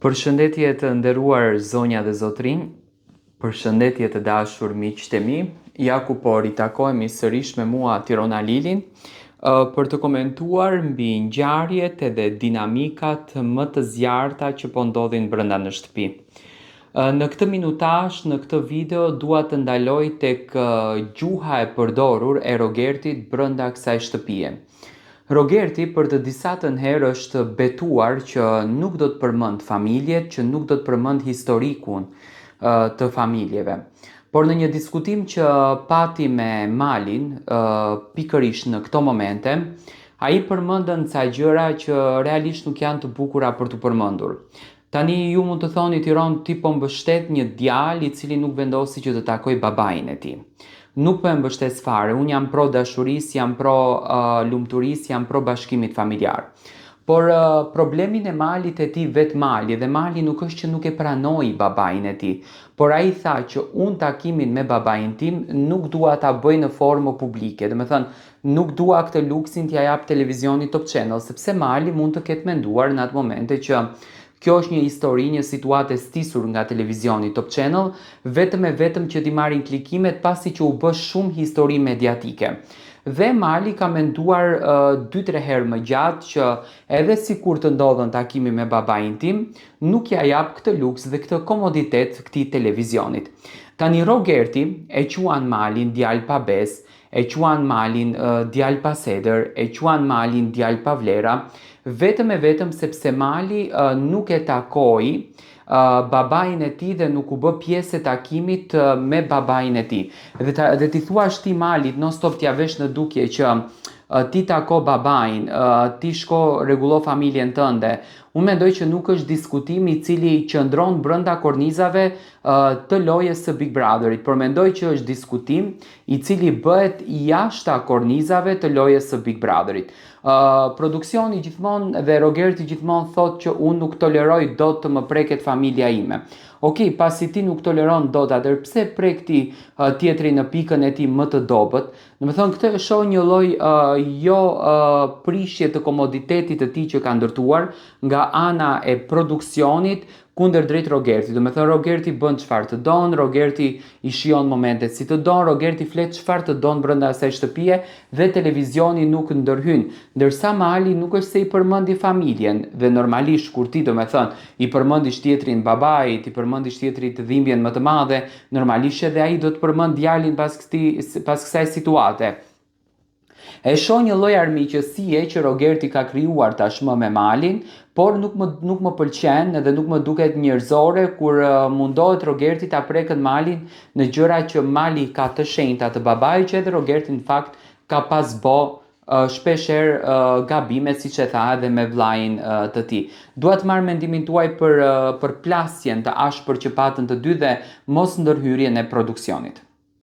Përshëndetje të nderuar zonja dhe zotrinj, përshëndetje të dashur miqtë e mi, ja ku po ritakojemi sërish me mua Tirona Lilin për të komentuar mbi ngjarjet edhe dinamikat më të zjarrta që po ndodhin brenda në shtëpi. Në këtë minutash, në këtë video, dua të ndaloj tek gjuha e përdorur e Rogertit brenda kësaj shtëpie. Rogerti për të disatën herë është betuar që nuk do të përmend familjet, që nuk do të përmend historikun të familjeve. Por në një diskutim që pati me Malin, pikërisht në këto momente, ai përmendën ca gjëra që realisht nuk janë të bukura për të përmendur. Tani ju mund të thoni Tiron, ti po mbështet një djalë i cili nuk vendosi që të takoj babain e tij. Nuk po e mbështes fare, unë jam pro dashurisë, jam pro lumturisë, jam pro bashkimit familjar. Por problemin e Malit e tij vet Mali, dhe Mali nuk është që nuk e pranoi babain e tij, por ai tha që unë takimin me babain tim nuk dua ta bëj në formë publike, do të thënë nuk dua këtë luksin t'ja jap televizionit Top Channel, sepse Mali mund të ketë menduar në atë momente që kjo është një histori, një situatë e stisur nga televizioni Top Channel, vetëm e vetëm që t'i marrin klikimet pasi që u bë shumë histori mediatike. Dhe Mali ka menduar 2-3 herë më gjatë që edhe sikur të ndodhen takimi me babain tim, nuk ja jap këtë luks dhe këtë komoditet këtij televizionit. Tani Rogerti e quan Malin djalë pa besë, e quan Malin djalë pa seder, e quan Malin djalë pa vlera, vetëm e vetëm sepse Mali nuk e takoi babain e tij dhe nuk u bë pjesë e takimit me babain e tij. Dhe ti thuash ti Malit non stop t'ja vesh në dukje që ti tako babain, ti shko rregullo familjen tënde. Unë mendoj që nuk është diskutim i cili qëndron brenda kornizave të lojës së Big Brotherit, por mendoj që është diskutim i cili bëhet jashta kornizave të lojës së Big Brotherit. Produksioni gjithmonë dhe Rogerti gjithmonë thotë që unë nuk toleroj dot të më preket familja ime. Okej, pasi ti nuk toleron dot atë, pse prek ti tjetri në pikën e tij më të dobët? Do të thonë këtë shoh një lloj prishje të komoditetit të tij që ka ndërtuar nga ana e produksionit kundër drejt Rogertit. Do të thonë Rogerti bën çfarë të don, Rogerti i shijon momentet si të don, Rogerti flet çfarë të don brenda asaj shtëpie dhe televizioni nuk ndërhyn. Ndërsa Mali nuk është se i përmendi familjen dhe normalisht kur ti do të thonë i përmendish tjetrin babait, i përmendish tjetrit dhimbjen më të madhe, normalisht edhe ai do të përmend djalin pas kësaj situate. E shoh një lloj armiqësie që Rogerti ka krijuar tashmë me Malin, por nuk më pëlqen dhe nuk më duket njerëzore kur mundohet Rogerti ta prekën Malin në gjëra që Mali ka të shenjta të babait, që edhe Rogerti në fakt ka pas bë shpeshherë gabime, siç e tha edhe me vllain të tij. Dua të marr mendimin tuaj për plasjen të ashpër që patën të dy dhe mos ndërhyrjen e produksionit.